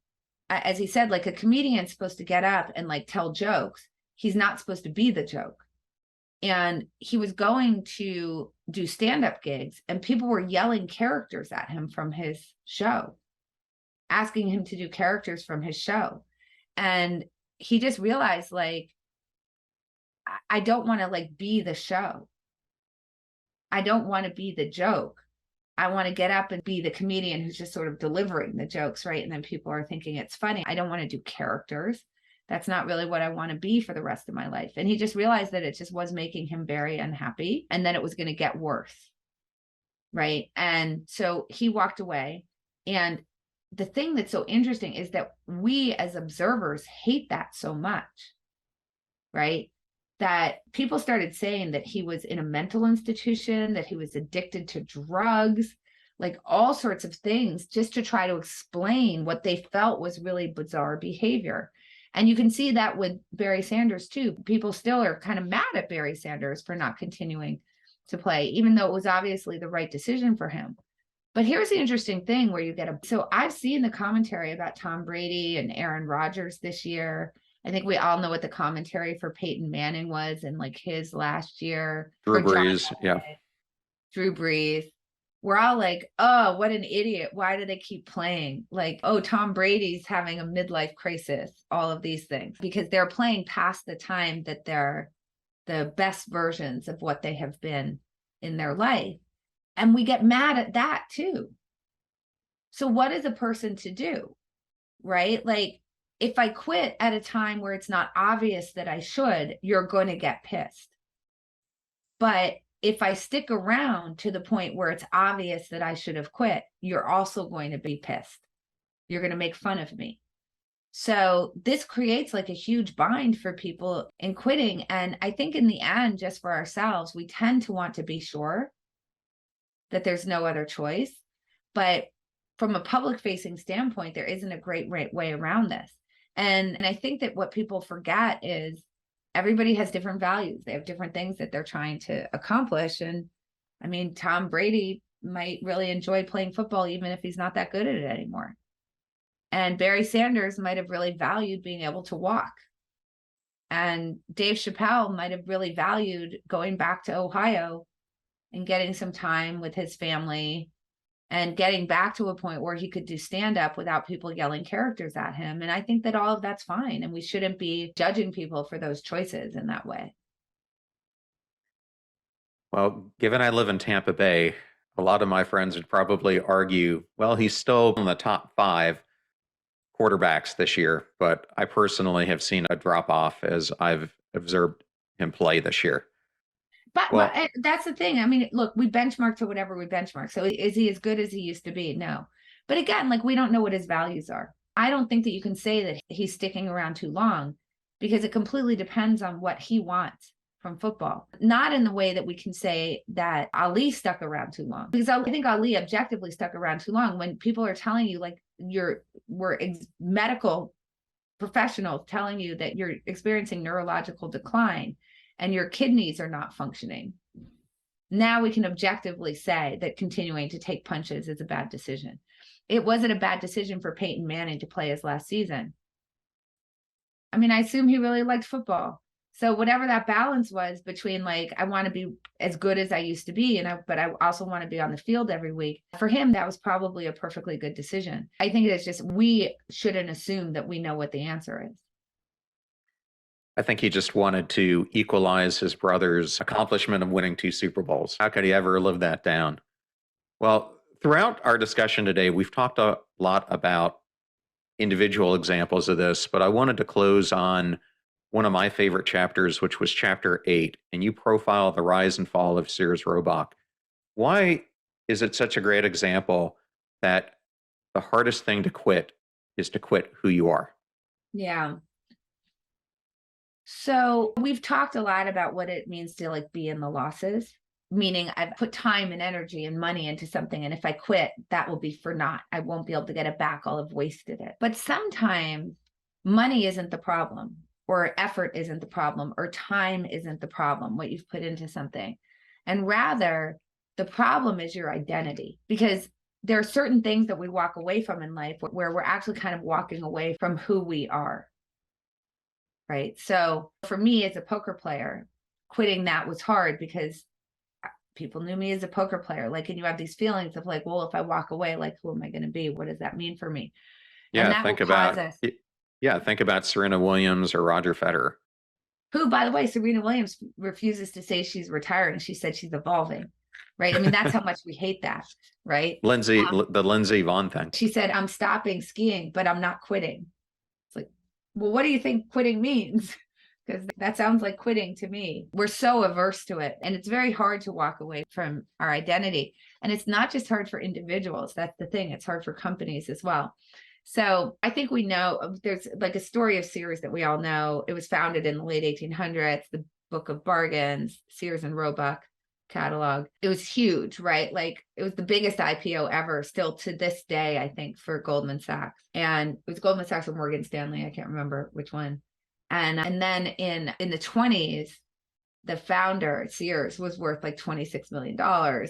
as he said, like a comedian's supposed to get up and like tell jokes. He's not supposed to be the joke. And he was going to do stand-up gigs and people were yelling characters at him from his show, asking him to do characters from his show. And he just realized like, I don't want to like be the show. I don't want to be the joke. I want to get up and be the comedian who's just sort of delivering the jokes, right? And then people are thinking it's funny. I don't want to do characters. That's not really what I want to be for the rest of my life. And he just realized that it just was making him very unhappy and then it was going to get worse, right? And so he walked away. And the thing that's so interesting is that we as observers hate that so much, right? That people started saying that he was in a mental institution, that he was addicted to drugs, like all sorts of things, just to try to explain what they felt was really bizarre behavior. And you can see that with Barry Sanders too. People still are kind of mad at Barry Sanders for not continuing to play, even though it was obviously the right decision for him. But here's the interesting thing where you get so I've seen the commentary about Tom Brady and Aaron Rodgers this year. I think we all know what the commentary for Peyton Manning was in like his last year. Drew Brees, yeah. Drew Brees. We're all like, oh, what an idiot. Why do they keep playing? Like, oh, Tom Brady's having a midlife crisis, all of these things, because they're playing past the time that they're the best versions of what they have been in their life. And we get mad at that too. So what is a person to do, right? Like, if I quit at a time where it's not obvious that I should, you're going to get pissed. But if I stick around to the point where it's obvious that I should have quit, you're also going to be pissed. You're going to make fun of me. So this creates like a huge bind for people in quitting. And I think in the end, just for ourselves, we tend to want to be sure that there's no other choice. But from a public facing standpoint, there isn't a great way around this. And I think that what people forget is everybody has different values. They have different things that they're trying to accomplish. And I mean, Tom Brady might really enjoy playing football, even if he's not that good at it anymore. And Barry Sanders might have really valued being able to walk. And Dave Chappelle might have really valued going back to Ohio and getting some time with his family and getting back to a point where he could do stand-up without people yelling characters at him. And I think that all of that's fine. And we shouldn't be judging people for those choices in that way. Well, given I live in Tampa Bay, a lot of my friends would probably argue, well, he's still in the top 5 quarterbacks this year, but I personally have seen a drop off as I've observed him play this year. But that's the thing. I mean, look, we benchmark to whatever we benchmark. So is he as good as he used to be? No. But again, like, we don't know what his values are. I don't think that you can say that he's sticking around too long, because it completely depends on what he wants from football. Not in the way that we can say that Ali stuck around too long, because I think Ali objectively stuck around too long. When people are telling you, like, medical professionals telling you that you're experiencing neurological decline and your kidneys are not functioning, now we can objectively say that continuing to take punches is a bad decision. It wasn't a bad decision for Peyton Manning to play his last season. I mean, I assume he really liked football. So whatever that balance was between, like, I want to be as good as I used to be, but I also want to be on the field every week. For him, that was probably a perfectly good decision. I think it's just, we shouldn't assume that we know what the answer is. I think he just wanted to equalize his brother's accomplishment of winning 2 Super Bowls. How could he ever live that down? Well, throughout our discussion today, we've talked a lot about individual examples of this, but I wanted to close on one of my favorite chapters, which was chapter 8, and you profile the rise and fall of Sears Roebuck. Why is it such a great example that the hardest thing to quit is to quit who you are? Yeah. So we've talked a lot about what it means to, like, be in the losses, meaning I've put time and energy and money into something, and if I quit, that will be for naught. I won't be able to get it back. I'll have wasted it. But sometimes money isn't the problem, or effort isn't the problem, or time isn't the problem, what you've put into something. And rather, the problem is your identity, because there are certain things that we walk away from in life where we're actually kind of walking away from who we are. Right. So for me as a poker player, quitting that was hard because people knew me as a poker player. Like, and you have these feelings of like, well, if I walk away, like, who am I going to be? What does that mean for me? Yeah, think about Serena Williams or Roger Federer. Who, by the way, Serena Williams refuses to say she's retiring. She said she's evolving. Right. I mean, that's how much we hate that. Right. The Lindsey Vonn thing. She said, I'm stopping skiing, but I'm not quitting. It's like, well, what do you think quitting means? because that sounds like quitting to me. We're so averse to it. And it's very hard to walk away from our identity. And it's not just hard for individuals. That's the thing. It's hard for companies as well. So I think we know there's like a story of Sears that we all know. It was founded in the late 1800s, the Book of Bargains, Sears and Roebuck catalog. It was huge, right? Like it was the biggest IPO ever, still to this day, I think, for Goldman Sachs. And it was Goldman Sachs or Morgan Stanley. I can't remember which one. And then in the 20s, the founder, Sears, was worth like $26 million.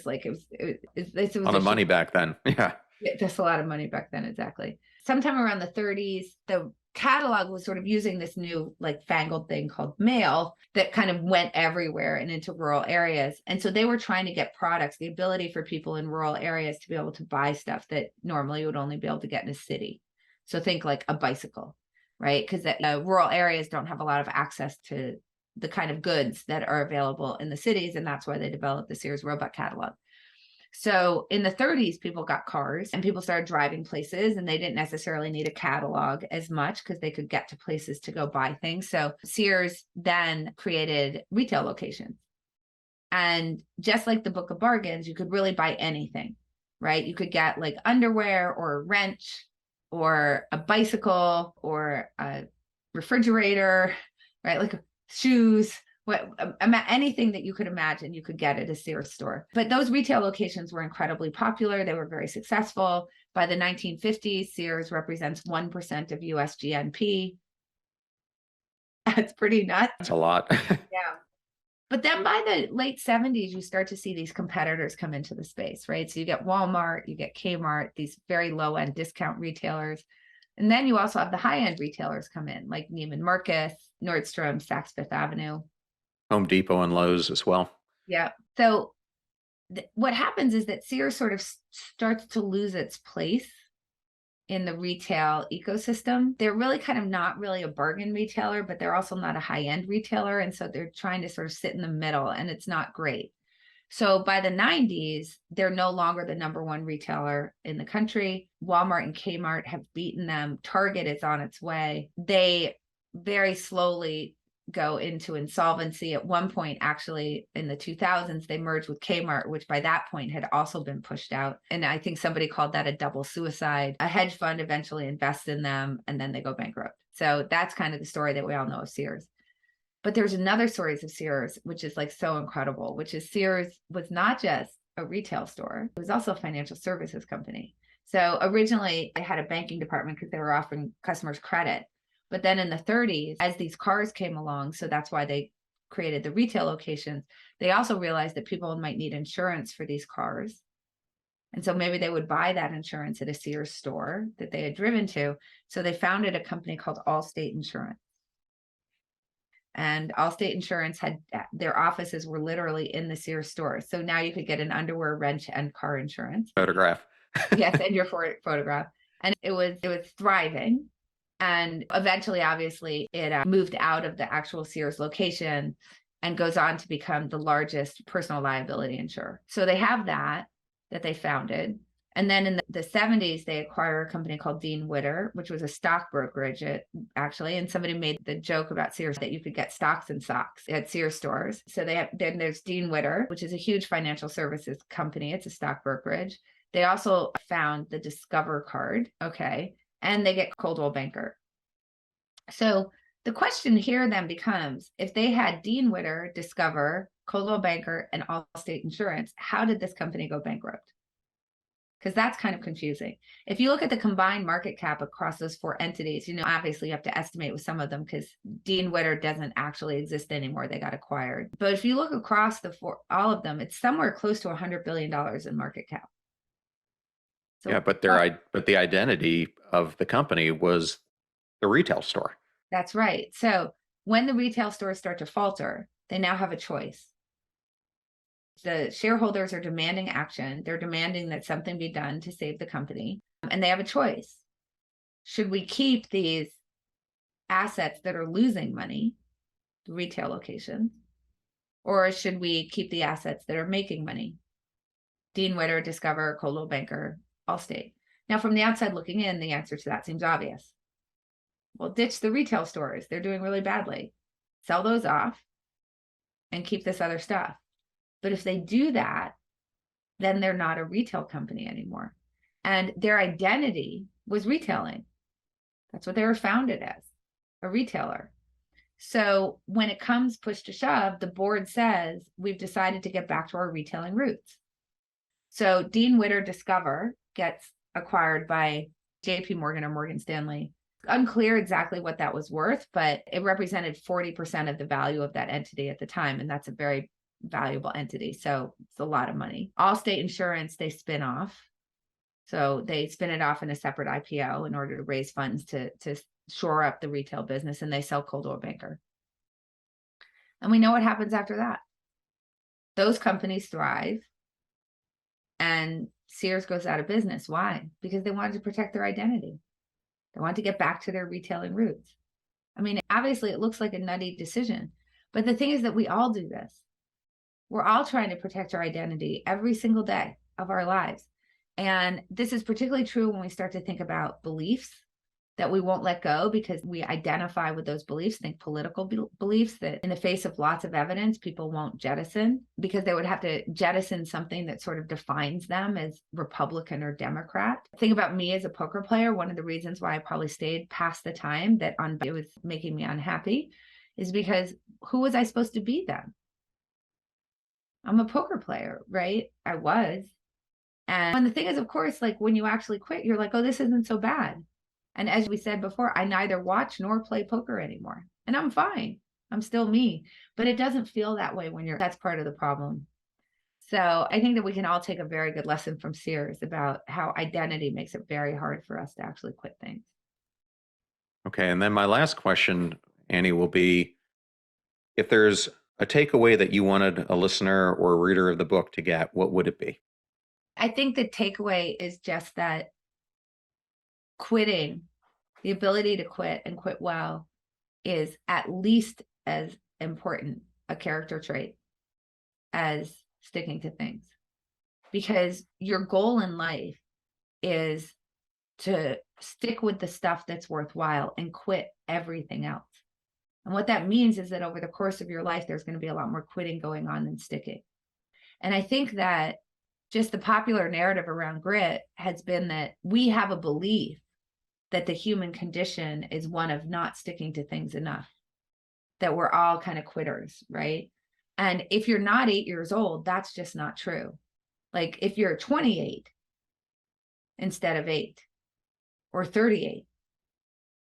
Like it was on the money back then. Yeah. That's a lot of money back then. Exactly. Sometime around the 30s, the catalog was sort of using this new like fangled thing called mail that kind of went everywhere and into rural areas. And so they were trying to get products, the ability for people in rural areas to be able to buy stuff that normally you would only be able to get in a city. So think like a bicycle, right? Because rural areas don't have a lot of access to the kind of goods that are available in the cities. And that's why they developed the Sears Roebuck catalog. So in the 30s, people got cars and people started driving places, and they didn't necessarily need a catalog as much because they could get to places to go buy things. So Sears then created retail locations. And just like the Book of Bargains, you could really buy anything, right? You could get like underwear or a wrench or a bicycle or a refrigerator, right? Like shoes. Anything that you could imagine, you could get at a Sears store. But those retail locations were incredibly popular. They were very successful. By the 1950s, Sears represents 1% of US GNP. That's pretty nuts. That's a lot. Yeah. But then by the late 70s, you start to see these competitors come into the space, right? So you get Walmart, you get Kmart, these very low-end discount retailers. And then you also have the high-end retailers come in, like Neiman Marcus, Nordstrom, Saks Fifth Avenue. Home Depot and Lowe's as well. Yeah. So what happens is that Sears sort of starts to lose its place in the retail ecosystem. They're really kind of not really a bargain retailer, but they're also not a high-end retailer. And so they're trying to sort of sit in the middle, and it's not great. So by the 90s, they're no longer the number one retailer in the country. Walmart and Kmart have beaten them. Target is on its way. They very slowly go into insolvency. At one point, actually, in the 2000s, they merged with Kmart, which by that point had also been pushed out. And I think somebody called that a double suicide. A hedge fund eventually invests in them, and then they go bankrupt. So that's kind of the story that we all know of Sears. But there's another stories of Sears, which is like so incredible, which is Sears was not just a retail store. It was also a financial services company. So originally, they had a banking department because they were offering customers credit. But then in the 30s, as these cars came along, so that's why they created the retail locations, they also realized that people might need insurance for these cars. And so maybe they would buy that insurance at a Sears store that they had driven to. So they founded a company called Allstate Insurance. And Allstate Insurance had their offices were literally in the Sears store. So now you could get an underwear, wrench, and car insurance. Photograph. Yes, and your photograph. And it was thriving. And eventually, obviously, it moved out of the actual Sears location and goes on to become the largest personal liability insurer. So they have that they founded. And then in the 70s, they acquire a company called Dean Witter, which was a stock brokerage, actually. And somebody made the joke about Sears that you could get stocks and socks at Sears stores. So then there's Dean Witter, which is a huge financial services company. It's a stock brokerage. They also found the Discover card. Okay. And they get Coldwell Banker. So the question here then becomes, if they had Dean Witter, Discover, Coldwell Banker, and Allstate Insurance, how did this company go bankrupt? Because that's kind of confusing. If you look at the combined market cap across those four entities, obviously you have to estimate with some of them because Dean Witter doesn't actually exist anymore. They got acquired. But if you look across all of them, it's somewhere close to $100 billion in market cap. So, yeah, but the identity of the company was the retail store. That's right. So when the retail stores start to falter, they now have a choice. The shareholders are demanding action. They're demanding that something be done to save the company. And they have a choice. Should we keep these assets that are losing money, the retail locations, or should we keep the assets that are making money? Dean Witter, Discover, Coldwell Banker, Allstate. Now, from the outside looking in, the answer to that seems obvious. Well, ditch the retail stores. They're doing really badly. sell those off and keep this other stuff. But if they do that, then they're not a retail company anymore. And their identity was retailing. That's what they were founded as, a retailer. So when it comes push to shove, the board says, we've decided to get back to our retailing roots. So Dean Witter Discover gets acquired by JP Morgan or Morgan Stanley. Unclear exactly what that was worth, but it represented 40% of the value of that entity at the time. And that's a very valuable entity. So it's a lot of money. Allstate Insurance, they spin off. So they spin it off in a separate IPO in order to raise funds to shore up the retail business, and they sell Coldwell Banker. And we know what happens after that. Those companies thrive and Sears goes out of business. Why? Because they wanted to protect their identity. They wanted to get back to their retailing roots. I mean, obviously it looks like a nutty decision, but the thing is that we all do this. We're all trying to protect our identity every single day of our lives. And this is particularly true when we start to think about beliefs that we won't let go because we identify with those beliefs. Think political beliefs that in the face of lots of evidence, people won't jettison because they would have to jettison something that sort of defines them as Republican or Democrat. Think about me as a poker player. One of the reasons why I probably stayed past the time that it was making me unhappy is because who was I supposed to be then? I'm a poker player, right? I was. And the thing is, of course, like when you actually quit, you're like, oh, this isn't so bad. And as we said before, I neither watch nor play poker anymore. And I'm fine. I'm still me. But it doesn't feel that way when that's part of the problem. So I think that we can all take a very good lesson from Sears about how identity makes it very hard for us to actually quit things. Okay. And then my last question, Annie, will be if there's a takeaway that you wanted a listener or a reader of the book to get, what would it be? I think the takeaway is just that quitting, the ability to quit and quit well, is at least as important a character trait as sticking to things. Because your goal in life is to stick with the stuff that's worthwhile and quit everything else. And what that means is that over the course of your life, there's going to be a lot more quitting going on than sticking. And I think that just the popular narrative around grit has been that we have a belief that the human condition is one of not sticking to things enough, that we're all kind of quitters, right? And if you're not 8 years old, that's just not true. Like if you're 28 instead of 8 or 38,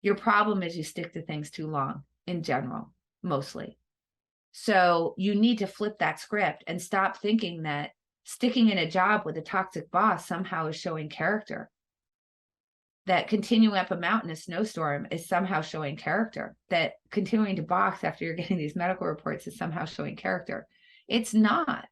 your problem is you stick to things too long in general, mostly. So you need to flip that script and stop thinking that sticking in a job with a toxic boss somehow is showing character. That continuing up a mountain in a snowstorm is somehow showing character. That continuing to box after you're getting these medical reports is somehow showing character. It's not.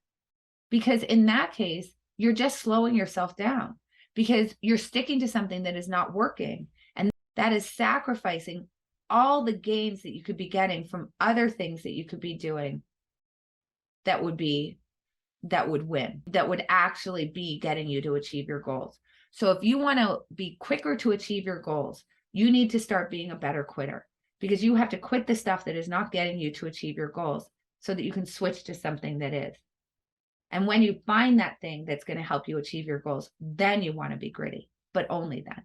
Because in that case, you're just slowing yourself down because you're sticking to something that is not working. And that is sacrificing all the gains that you could be getting from other things that you could be doing that would win, that would actually be getting you to achieve your goals. So if you want to be quicker to achieve your goals, you need to start being a better quitter because you have to quit the stuff that is not getting you to achieve your goals so that you can switch to something that is. And when you find that thing that's going to help you achieve your goals, then you want to be gritty, but only then.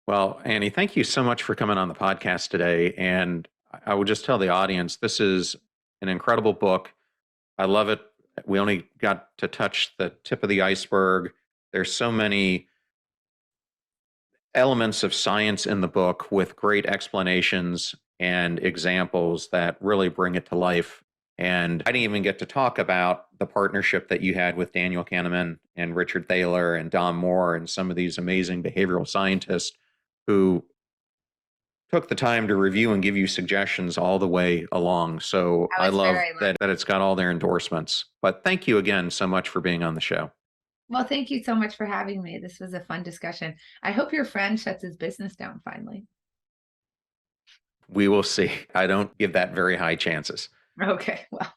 Well, Annie, thank you so much for coming on the podcast today. And I would just tell the audience, this is an incredible book. I love it. We only got to touch the tip of the iceberg. There's so many elements of science in the book with great explanations and examples that really bring it to life. And I didn't even get to talk about the partnership that you had with Daniel Kahneman and Richard Thaler and Don Moore and some of these amazing behavioral scientists who took the time to review and give you suggestions all the way along. So I love that it's got all their endorsements. But thank you again so much for being on the show. Well, thank you so much for having me. This was a fun discussion. I hope your friend shuts his business down finally. We will see. I don't give that very high chances. Okay, well.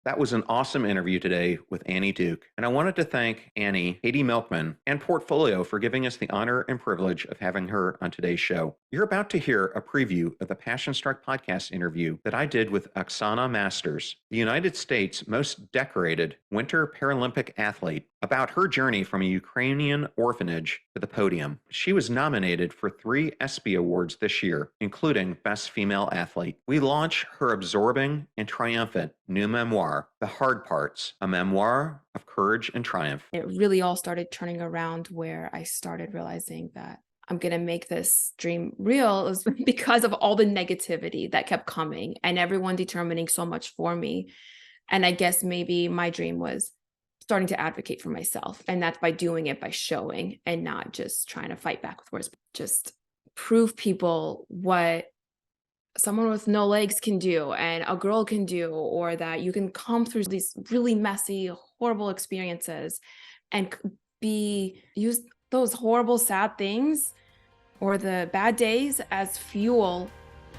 That was an awesome interview today with Annie Duke. And I wanted to thank Annie, Katie Milkman, and Portfolio for giving us the honor and privilege of having her on today's show. You're about to hear a preview of the Passion Struck podcast interview that I did with Oksana Masters, the United States' most decorated Winter Paralympic athlete, about her journey from a Ukrainian orphanage to the podium. She was nominated for 3 ESPY awards this year, including Best Female Athlete. We launch her absorbing and triumphant new memoir, The Hard Parts, a memoir of courage and triumph. It really all started turning around where I started realizing that I'm going to make this dream real. It was because of all the negativity that kept coming and everyone determining so much for me. And I guess maybe my dream was starting to advocate for myself. And that's by doing it, by showing and not just trying to fight back with words, just prove people what someone with no legs can do and a girl can do, or that you can come through these really messy, horrible experiences and use those horrible, sad things or the bad days as fuel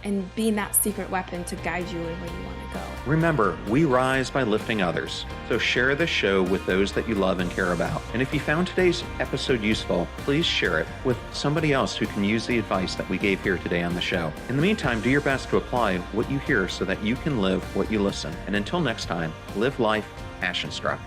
and being that secret weapon to guide you in where you want to go. Remember, we rise by lifting others. So share this show with those that you love and care about. And if you found today's episode useful, please share it with somebody else who can use the advice that we gave here today on the show. In the meantime, do your best to apply what you hear so that you can live what you listen. And until next time, live life passion struck.